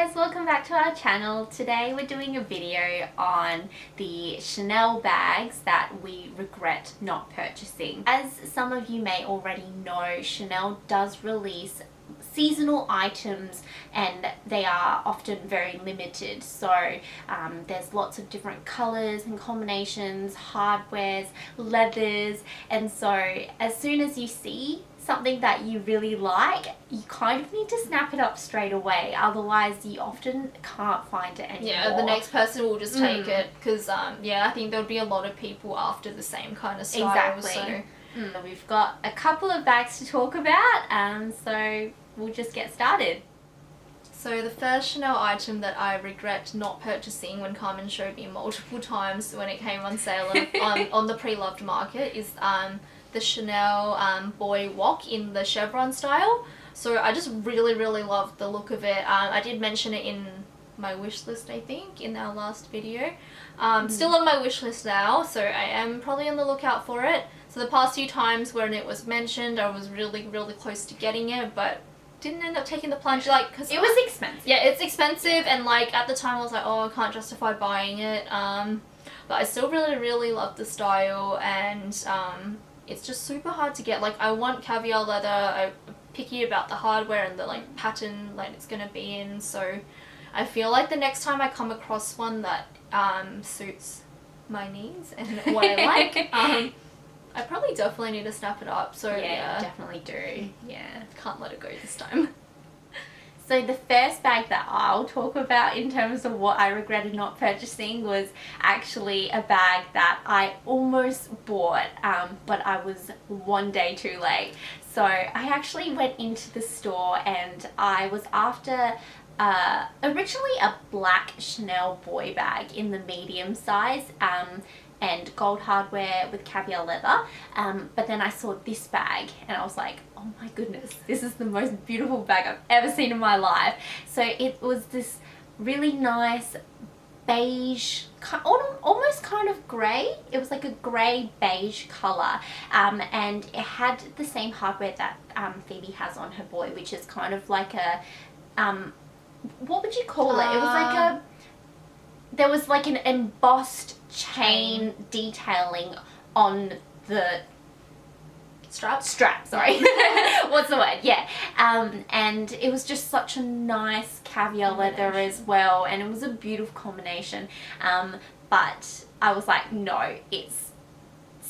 guys, welcome back to our channel. Today we're doing a video on the Chanel bags that we regret not purchasing. As some of you may already know, Chanel does release seasonal items and they are often very limited, so there's lots of different colors and combinations, hardwares, leathers, and so as soon as you see something that you really like, you kind of need to snap it up straight away, otherwise you often can't find it anymore. Yeah, the next person will just take it because yeah, I think there'll be a lot of people after the same kind of style. Exactly. So we've got a couple of bags to talk about, so we'll just get started. So the first Chanel item that I regret not purchasing when Carmen showed me multiple times when it came on sale on the pre-loved market is the Chanel Boy WOC in the Chevron style. So I just really love the look of it. I did mention it in my wish list, I think, in our last video. Still on my wish list now, so I am probably on the lookout for it. So the past few times when it was mentioned, I was really close to getting it, but didn't end up taking the plunge, like, because it was expensive. Yeah, it's expensive, and like at the time I was like, oh, I can't justify buying it. But I still really love the style, and it's just super hard to get. Like, I want caviar leather. I'm picky about the hardware and the like pattern like it's gonna be in. So I feel like the next time I come across one that suits my needs and what I like, I probably definitely need to snap it up. So yeah, definitely do. Yeah, can't let it go this time. So the first bag that I'll talk about in terms of what I regretted not purchasing was actually a bag that I almost bought, but I was one day too late. So I actually went into the store and I was after originally a black Chanel boy bag in the medium size, and gold hardware with caviar leather, but then I saw this bag and I was like, oh my goodness, this is the most beautiful bag I've ever seen in my life. So it was this really nice beige, almost kind of grey. It was like a grey beige colour, and it had the same hardware that Phoebe has on her boy, which is kind of like a what would you call it? It was like a, there was like an embossed chain detailing on the strap, sorry. What's the word? Yeah. And it was just such a nice caviar leather as well, and it was a beautiful combination. But I was like, no, it's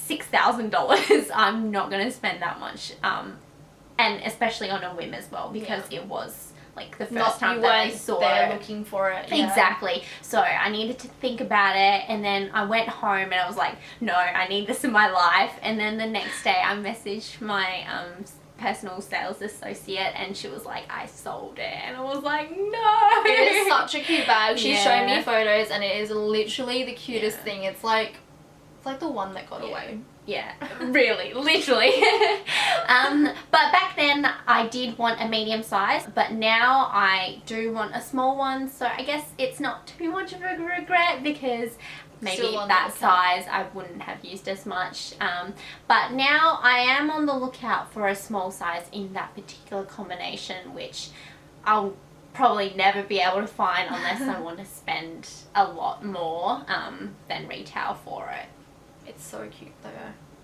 $6,000. I'm not going to spend that much. And especially on a whim as well, because it was like the first time that I saw it, looking for it. Yeah. Exactly. So I needed to think about it, and then I went home and I was like, no, I need this in my life. And then the next day I messaged my personal sales associate and she was like, I sold it. And I was like, no. It is such a cute bag. She showed me photos and it is literally the cutest thing. It's like the one that got away. Yeah, really, literally. But back then I did want a medium size, but now I do want a small one, so I guess it's not too much of a regret because maybe that size I wouldn't have used as much. But now I am on the lookout for a small size in that particular combination, which I'll probably never be able to find unless I want to spend a lot more than retail for it. It's so cute though.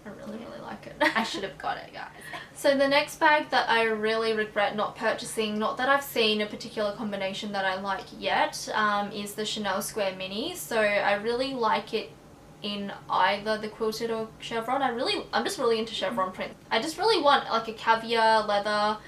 I really like it. I should have got it, guys. So the next bag that I really regret not purchasing, not that I've seen a particular combination that I like yet, is the Chanel Square Minis. So I really like it in either the quilted or chevron. I'm just really into chevron print. I just really want like a caviar leather.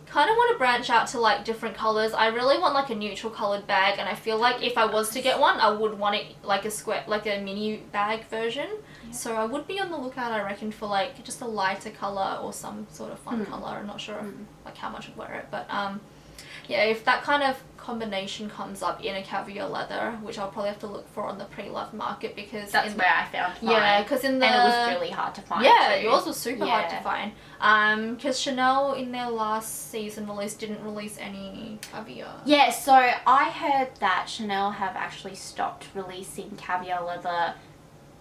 Kind of want to branch out to like different colors. I really want like a neutral colored bag, and I feel like if I was to get one, I would want it like a square, like a mini bag version. So I would be on the lookout, I reckon, for like just a lighter color or some sort of fun color. I'm not sure like how much I'd wear it, but yeah, if that kind of combination comes up in a caviar leather, which I'll probably have to look for on the pre-loved market, because that's where I found mine. Yeah, because in the, and it was really hard to find. Yeah, yours was super hard to find. Because Chanel in their last season release didn't release any caviar. Yeah, so I heard that Chanel have actually stopped releasing caviar leather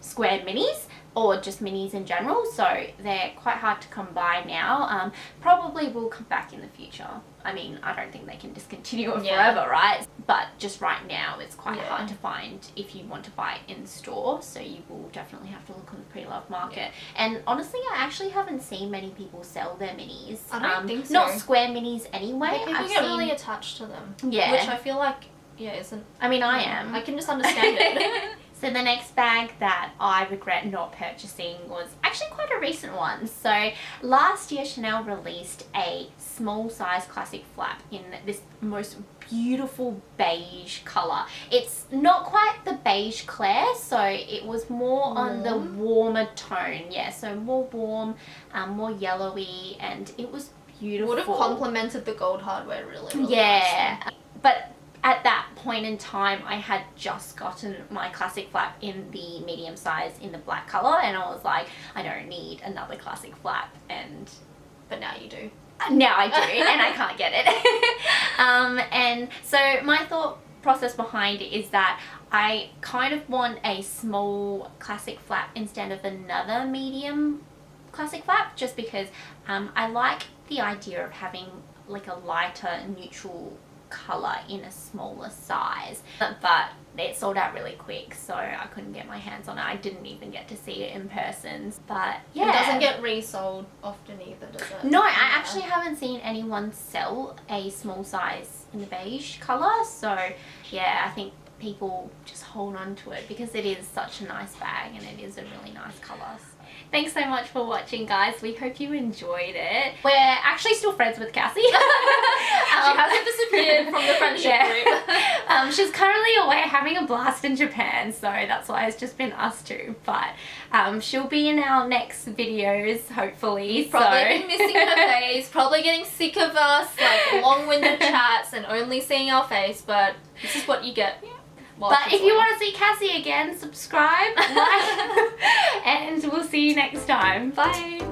squared minis, or just minis in general, so they're quite hard to come by now. Probably will come back in the future. I mean, I don't think they can discontinue it Yeah. forever, right? But just right now, it's quite Yeah. hard to find if you want to buy it in store. So you will definitely have to look on the pre-loved market. And honestly, I actually haven't seen many people sell their minis. I don't think so. Not square minis anyway. People I've get seen, really attached to them. Yeah. Which I feel like, isn't... I mean, I am. I can just understand it. So the next bag that I regret not purchasing was actually quite a recent one. So last year Chanel released a small size classic flap in this most beautiful beige colour. It's not quite the beige Claire, so it was more on the warmer tone. Yeah, so more warm, more yellowy, and it was beautiful. Would have complemented the gold hardware really, really Yeah, nicely. but at that point in time, I had just gotten my classic flap in the medium size in the black colour, and I was like, I don't need another classic flap, and But now you do. now I do, and I can't get it. And so my thought process behind it is that I kind of want a small classic flap instead of another medium classic flap, just because I like the idea of having like a lighter neutral colour in a smaller size, but it sold out really quick, so I couldn't get my hands on it. I didn't even get to see it in person, but yeah. It doesn't get resold often either, does it? No, I actually haven't seen anyone sell a small size in the beige colour, so yeah, I think people just hold on to it because it is such a nice bag and it is a really nice colour. Thanks so much for watching, guys. We hope you enjoyed it. We're actually still friends with Cassie. She hasn't disappeared from the friendship group. She's currently away having a blast in Japan, so that's why it's just been us two. But she'll be in our next videos, hopefully. You've probably been missing her face, probably getting sick of us, like long-winded chats and only seeing our face, but this is what you get. But if you want to see Cassie again, subscribe, like, and we'll see you next time. Bye!